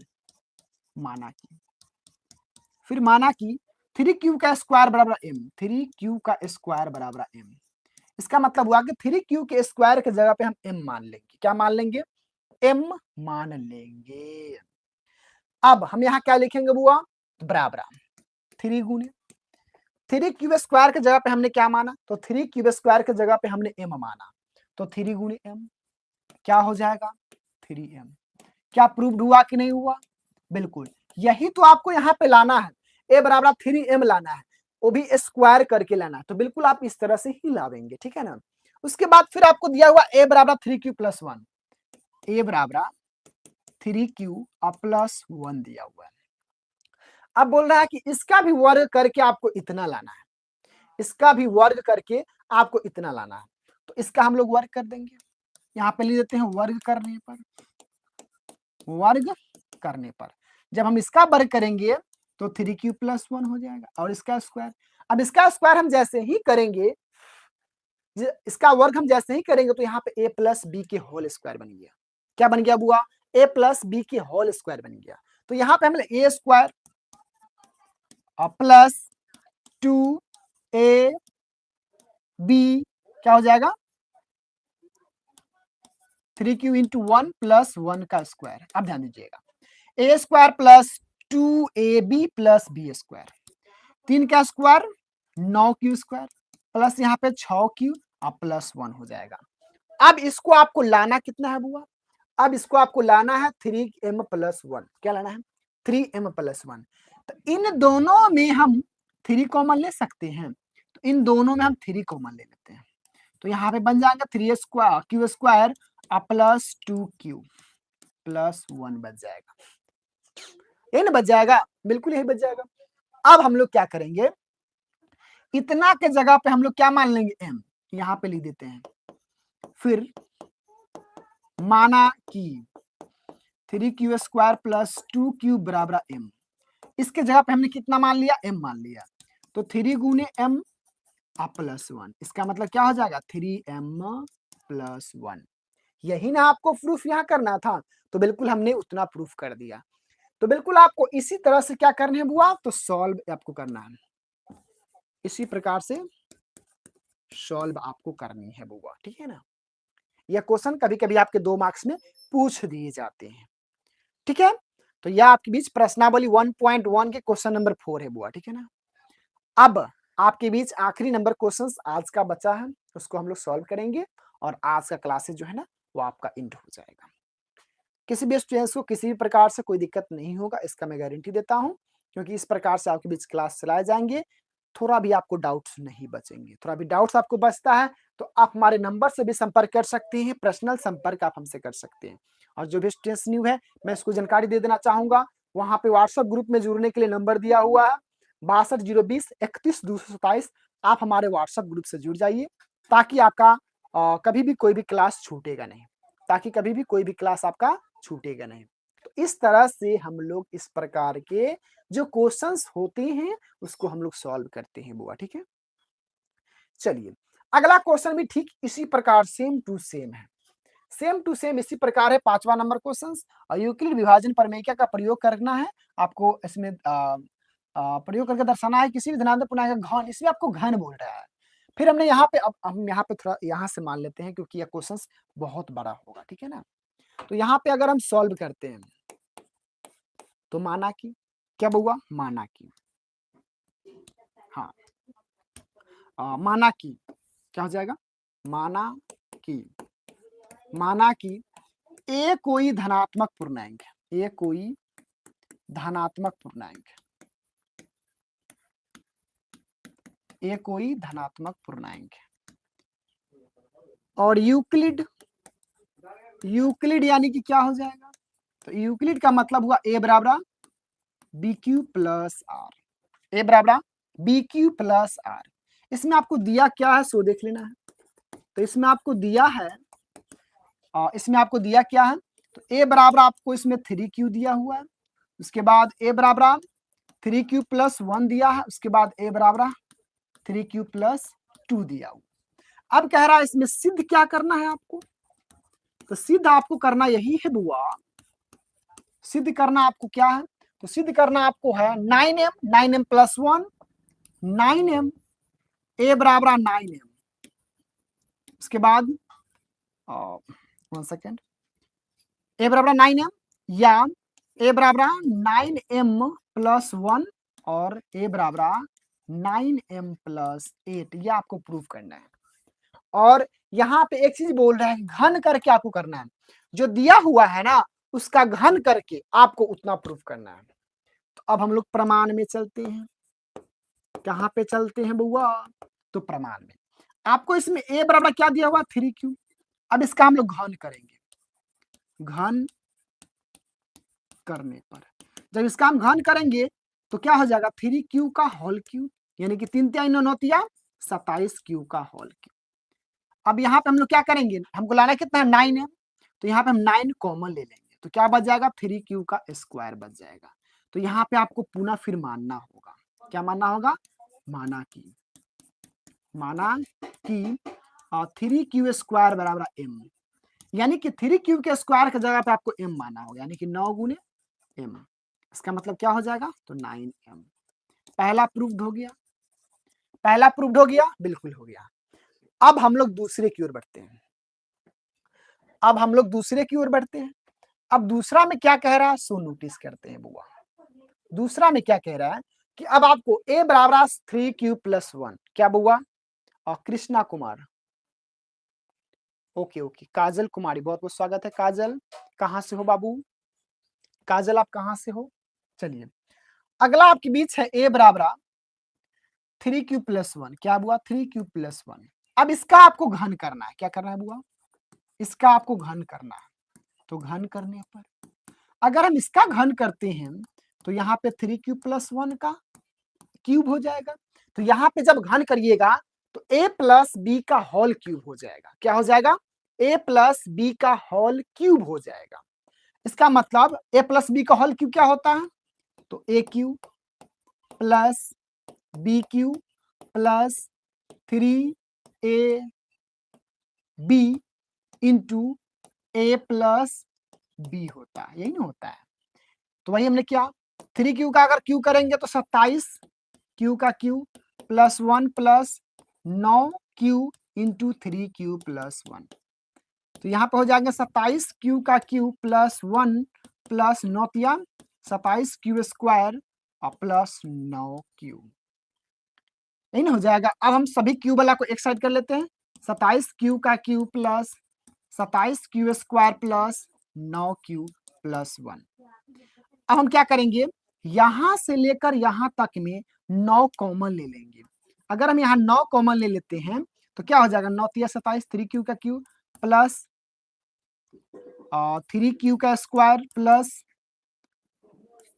माना कि 3q² बराबर m, 3q² बराबर m। इसका मतलब हुआ कि 3q के स्क्वायर के जगह पे हम m मान लेंगे। क्या मान लेंगे, m मान लेंगे। अब हम यहाँ क्या लिखेंगे बुआ, बराबर 3 गुने 3q² के जगह पे हमने क्या माना, तो 3q² के जगह पे हमने m माना, तो 3 गुने m क्या हो जाएगा 3m। क्या प्रूव्ड हुआ कि नहीं हुआ, बिल्कुल। यही तो आपको यहाँ पे लाना है, a बराबर 3m लाना है, वो भी स्क्वायर करके लाना है। तो बिल्कुल आप इस तरह से ही लावेंगे, ठीक है ना। उसके बाद फिर आपको दिया हुआ a बराबर 3q+1, a बराबर 3q+1 दिया हुआ है। अब बोल रहा है कि इसका भी वर्ग करके आपको इतना लाना है, इसका भी वर्ग करके आपको इतना लाना है। तो इसका हम लोग वर्ग कर देंगे, यहाँ पे लिख देते हैं वर्ग करने पर जब हम इसका वर्ग करेंगे तो 3q+1 हो जाएगा और इसका स्क्वायर। अब इसका स्क्वायर हम जैसे ही करेंगे, इसका वर्ग हम जैसे ही करेंगे तो यहाँ पे a+b के होल स्क्वायर बन गया। क्या बन गया बुआ, a+b के होल स्क्वायर बन गया। तो यहाँ पे हमने a² प्लस 2ab क्या हो जाएगा 3q इंटू 1 + 1 का स्क्वायर। अब ध्यान दीजिएगा, a² plus 2ab plus b², 3 का स्क्वायर 9q² प्लस यहाँ पे 6q प्लस 1 हो जाएगा। अब इसको आपको लाना कितना है बुआ, अब इसको आपको लाना है 3m+1। क्या लाना है 3m+1। तो इन दोनों में हम 3 कॉमन ले सकते हैं, तो इन दोनों में हम 3 कॉमन ले लेते हैं। तो यहाँ पे बन जाएगा 3q² प्लस 2q प्लस 1 बच जाएगा, यही ना बच जाएगा, बिल्कुल यही बच जाएगा। अब हम लोग क्या करेंगे, इतना के जगह पे हम लोग क्या मान लेंगे m, यहाँ पे लिख देते हैं। फिर माना कि 3q² प्लस 2q बराबर m, इसके जगह पे हमने कितना मान लिया, m मान लिया, तो 3 गुने m प्लस 1। इसका मतलब क्या हो जाएगा 3m+1। यही ना आपको प्रूफ यहाँ करना था, तो बिल्कुल हमने उतना प्रूफ कर दिया। तो बिल्कुल आपको इसी तरह से क्या करना है बुआ, तो सॉल्व आपको करना है, इसी प्रकार से सॉल्व आपको करनी है बुआ, ठीक है ना। यह क्वेश्चन कभी कभी आपके 2 मार्क्स में पूछ दिए जाते हैं, ठीक है। तो यह आपके बीच प्रश्नावली 1.1 के क्वेश्चन नंबर 4 है बुआ, ठीक है ना। अब आपके बीच आखिरी नंबर क्वेश्चंस आज का बचा है, उसको हम लोग सॉल्व करेंगे और आज का क्लासेस जो है ना वो आपका एंड हो जाएगा। किसी भी स्टूडेंट्स को किसी भी प्रकार से कोई दिक्कत नहीं होगा, इसका मैं गारंटी देता हूं, क्योंकि इस प्रकार से आपके बीच क्लास चलाए जाएंगे, थोड़ा भी आपको डाउट्स नहीं बचेंगे। थोड़ा भी डाउट्स आपको बचता है तो आप हमारे नंबर से भी संपर्क कर सकते हैं, पर्सनल संपर्क आप हमसे कर सकते हैं। और जो भी स्टूडेंट्स न्यू है, मैं इसको जानकारी दे देना चाहूंगा, वहां पे व्हाट्सएप ग्रुप में जुड़ने के लिए नंबर दिया हुआ है 6202013227। आप हमारे व्हाट्सएप ग्रुप से जुड़ जाइए, ताकि आपका कभी भी कोई भी क्लास छूटेगा नहीं, ताकि कभी भी कोई भी क्लास आपका छूटेगा नहीं। तो इस तरह से हम लोग इस प्रकार के जो क्वेश्चंस होते हैं उसको हम लोग सॉल्व करते हैं बुआ, ठीक है। चलिए अगला क्वेश्चन भी ठीक इसी प्रकार सेम टू सेम है, सेम टू सेम इसी प्रकार है। 5वां नंबर क्वेश्चन, यूक्लिड विभाजन प्रमेय का प्रयोग करना है आपको। इसमें प्रयोग करके दर्शाना है किसी भी धनात्मक पूर्णांक का घन, इसमें आपको घन बोल रहा है। फिर हमने यहाँ पे, अब हम यहाँ पे थोड़ा यहाँ से मान लेते हैं क्योंकि यह क्वेश्चन बहुत बड़ा होगा, ठीक है ना। तो यहाँ पे अगर हम सॉल्व करते हैं तो माना कि क्या हुआ, माना कि, हाँ माना कि क्या हो जाएगा, माना कि ए कोई धनात्मक पूर्णांक है, ए कोई धनात्मक पूर्णांक है, ए कोई धनात्मक पूर्णांक है और यूक्लिड यानी कि क्या हो जाएगा, तो यूक्लिड का मतलब हुआ ए बराबर बी क्यू प्लस आर, ए बराबर बी क्यू प्लस आर। इसमें आपको दिया क्या है सो देख लेना है। तो इसमें आपको दिया है, क्या है, तो ए बराबर आपको इसमें 3q दिया हुआ है, उसके बाद ए बराबर 3q प्लस 1 दिया है, उसके बाद ए बराबर 3q प्लस 2 दिया हुआ। अब कह रहा है इसमें सिद्ध क्या करना है आपको, तो सिद्ध आपको करना यही है बुआ, सिद्ध करना आपको क्या है, तो सिद्ध करना आपको है 9m प्लस 1, 9m, ए बराबर 9m, उसके बाद 1 सेकेंड, ए बराबर 9m या ए बराबर 9m प्लस 1 और ए बराबर 9m प्लस 8, ये आपको प्रूफ करना है। और यहाँ पे एक चीज बोल रहा है, घन करके आपको करना है, जो दिया हुआ है ना उसका घन करके आपको उतना प्रूफ करना है। तो अब हम लोग प्रमाण में चलते हैं, कहाँ पे चलते हैं बुआ, तो प्रमाण में। आपको इसमें ए बराबर क्या दिया हुआ 3q, अब इसका हम लोग घन करेंगे, घन करने पर जब इसका हम घन करेंगे तो क्या हो जाएगा 3q का होल क्यूब, यानी कि 3 3 9 9 27q का होल क्यूब। अब यहाँ पे हम लोग क्या करेंगे, हमको लाना कितना है 9 है, तो यहाँ पे हम 9 कॉमन ले लेंगे, तो क्या बच जाएगा 3q का स्क्वायर बच जाएगा। तो यहाँ पे आपको पुनः फिर मानना होगा, क्या मानना होगा, माना कि 3q स्क्वायर बराबर m, यानी कि 3q के स्क्वायर की जगह पे आपको m मानना होगा, यानी कि 9 गुने m, इसका मतलब क्या हो जाएगा, तो 9m। पहला प्रूव्ड हो गया, बिल्कुल हो गया। अब हम लोग दूसरे की ओर बढ़ते हैं, अब दूसरा में क्या कह रहा है सो नोटिस करते हैं बुआ। दूसरा में क्या कह रहा है कि अब आपको a बराबर 3q प्लस 1, क्या बुआ, और कृष्णा कुमार, ओके, काजल कुमारी, बहुत बहुत स्वागत है काजल, कहां से हो बाबू, काजल आप कहां से हो। चलिए अगला आपके बीच है a बराबर 3q प्लस 1, क्या बुआ 3q प्लस 1। अब इसका आपको घन करना है, क्या करना है बुआ, इसका आपको घन करना है। तो घन करने पर अगर हम इसका घन करते हैं तो यहाँ पे 3q प्लस 1 का क्यूब हो जाएगा। तो यहाँ पे जब घन करिएगा तो a प्लस बी का होल क्यूब हो जाएगा, क्या हो जाएगा, a प्लस बी का होल क्यूब हो जाएगा। इसका मतलब a प्लस बी का होल क्यूब क्या होता है, तो a cube plus B cube plus 3ab into a plus B होता है, यही ना होता है। तो वही हमने किया, 3q का अगर q करेंगे तो 27 q का q plus 1 plus 9q into 3q plus 1, तो यहाँ पे हो जाएगा 27 q का q plus 1 plus 9 27 Q square plus 9 Q, नहीं ना हो जाएगा। अब हम सभी क्यू वाला को एक साइड कर लेते हैं, 27 क्यू का Q plus 27 Q square plus 9 Q plus 1। अब हम क्या करेंगे, यहां से लेकर यहां तक में 9 कॉमन ले लेंगे। अगर हम यहाँ 9 कॉमन ले लेते हैं तो क्या हो जाएगा, 9 तिया 27, 3 क्यू का क्यू प्लस 3 क्यू का स्क्वायर प्लस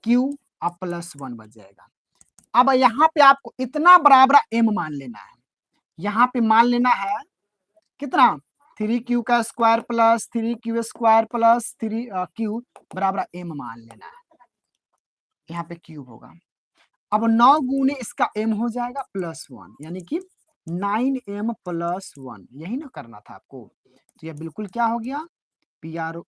क्यू अब प्लस 1 बच जाएगा। अब यहाँ पे आपको इतना बराबर m मान लेना है, यहाँ पे मान लेना है कितना, 3 क्यू का square plus 3 Q square plus 3 Q बराबर m मान लेना है, यहाँ पे क्यूब होगा। अब 9 गुने इसका m हो जाएगा प्लस 1, यानी कि 9m प्लस 1, यही ना करना था आपको। तो यह बिल्कुल क्या हो गया, PROVED,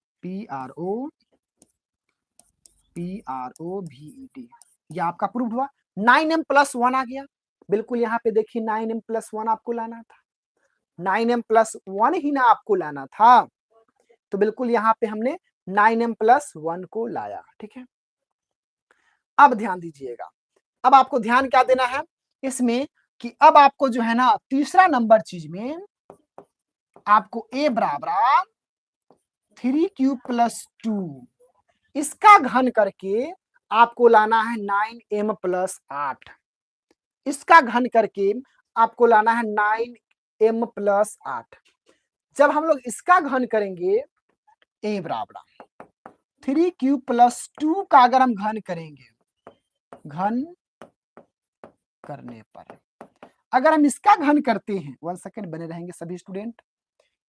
ये आपका प्रूव हुआ। 9m प्लस 1 आ गया, बिल्कुल यहाँ पे देखिए 9m प्लस 1 आपको लाना था, 9m प्लस 1 ही ना आपको लाना था, तो बिल्कुल यहाँ पे हमने 9m प्लस 1 को लाया, ठीक है। अब ध्यान दीजिएगा, अब आपको ध्यान क्या देना है इसमें, कि अब आपको जो है ना तीसरा नंबर चीज में आपको a बराबर 3q प्लस 2, इसका घन करके आपको लाना है 9m प्लस 8, इसका घन करके आपको लाना है 9m प्लस 8। जब हम लोग इसका घन करेंगे a बराबर 3q प्लस 2 का अगर हम घन करेंगे, घन करने पर अगर हम इसका घन करते हैं, 1 सेकेंड बने रहेंगे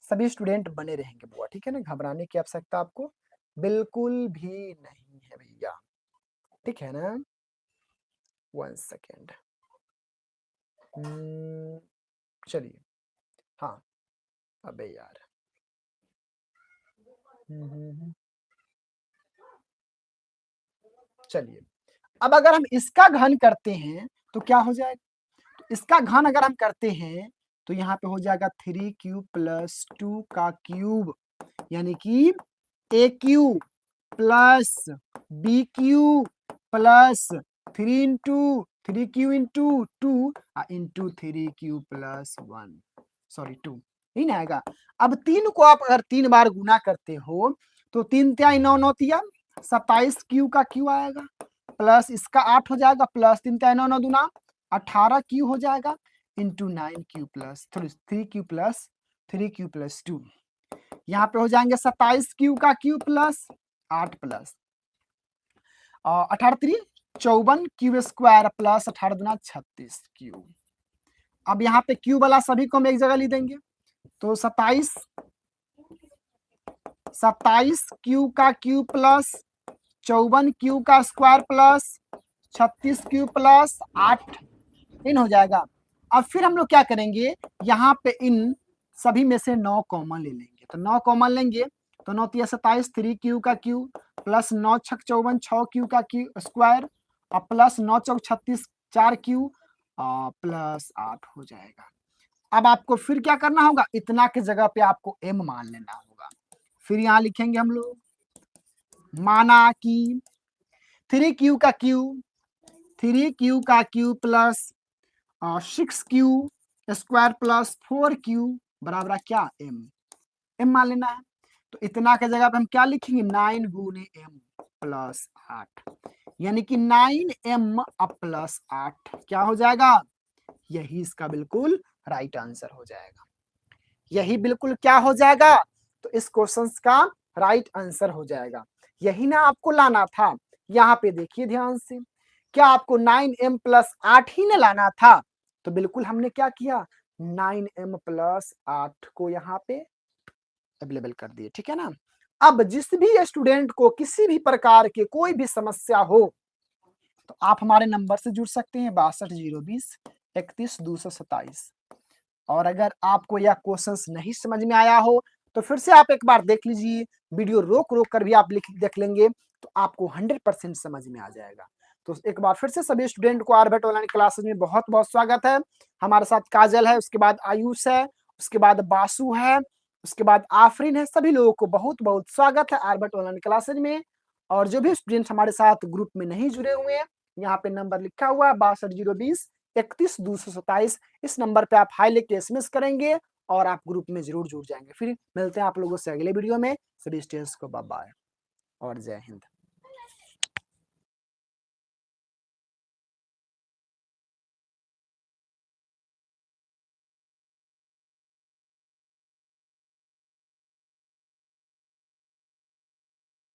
सभी स्टूडेंट बने रहेंगे बुआ, ठीक है ना, घबराने की आवश्यकता आपको बिल्कुल भी नहीं है भैया, ठीक है ना। 1 सेकेंड, चलिए, हाँ अबे यार, चलिए, अब अगर हम इसका घन करते हैं तो क्या हो जाएगा, तो इसका घन अगर हम करते हैं तो यहाँ पे हो जाएगा 3q प्लस 2 का क्यूब, यानी कि AQ plus BQ plus 3Q into 2 into 3Q plus 1, sorry 2, नहीं ना आएगा। अब 3 को आप अगर 3 बार गुना करते हो तो 3 त्या 9 9 तिया 27 क्यू का क्यू आएगा, प्लस इसका 8 हो जाएगा, प्लस 3 त्या 9 9 दूना 18 क्यू हो जाएगा, into 9q plus 3q plus 2, यहाँ पे हो जाएंगे 27 क्यू का Q plus 8 plus 18 3 54 Q square plus 18 दूना 36 क्यू। अब यहाँ पे क्यू वाला सभी को हम एक जगह लिख देंगे, तो 27 क्यू का क्यू प्लस 54 क्यू का स्क्वायर प्लस 36 क्यू प्लस 8 इन हो जाएगा। अब फिर हम लोग क्या करेंगे, यहाँ पे इन सभी में से 9 कॉमन ले लेंगे, तो 9 कॉमन लेंगे तो 9 तिया 27 3q का क्यू प्लस 9 छक 54 6q का क्यू स्क्वायर और प्लस 9 चौक 36 4q प्लस 8 हो जाएगा। अब आपको फिर क्या करना होगा, इतना के जगह पे आपको m मान लेना होगा, फिर यहाँ लिखेंगे हम लोग, माना कि 3q का Q plus 6q square plus 4q बराबर क्या m मान लेना है, तो इतना के जगह पे हम क्या लिखेंगे 9 गुने m प्लस 8, यानी कि 9m प्लस 8 क्या हो जाएगा, यही इसका बिल्कुल राइट आंसर हो जाएगा, यही बिल्कुल क्या हो जाएगा, तो इस क्वेश्चन का राइट आंसर हो जाएगा, यही ना आपको लाना था। यहाँ पे देखिए ध्यान से, क्या आपको 9m प्लस 8 ही ना लाना था, तो बिल्कुल हमने क्या किया 9m प्लस 8 को यहाँ पे अवेलेबल कर दिए, ठीक है ना। अब जिस भी स्टूडेंट को किसी भी प्रकार के कोई भी समस्या हो तो आप हमारे नंबर से जुड़ सकते हैं 62 020 31 227, और अगर आपको यह क्वेश्चंस नहीं समझ में आया हो तो फिर से आप एक बार देख लीजिए, वीडियो रोक कर भी आप देख लेंगे तो आपको 100% समझ में आ जाएगा। तो एक बार फिर से सभी स्टूडेंट को आरबेट ऑनलाइन क्लासेस में बहुत बहुत स्वागत है। हमारे साथ काजल है, उसके बाद आयुष है, उसके बाद बासु है, उसके बाद आफरीन है, सभी लोगों को बहुत बहुत स्वागत है आरबेट ऑनलाइन क्लासेज में। और जो भी स्टूडेंट हमारे साथ ग्रुप में नहीं जुड़े हुए हैं, यहाँ पे नंबर लिखा हुआ है 6202013227, इस नंबर पे आप हाई लिख के एसएमएस करेंगे और आप ग्रुप में जरूर जुड़ जाएंगे। फिर मिलते हैं आप लोगों से अगले वीडियो में। सभी स्टूडेंट्स को बाय बाय और जय हिंद।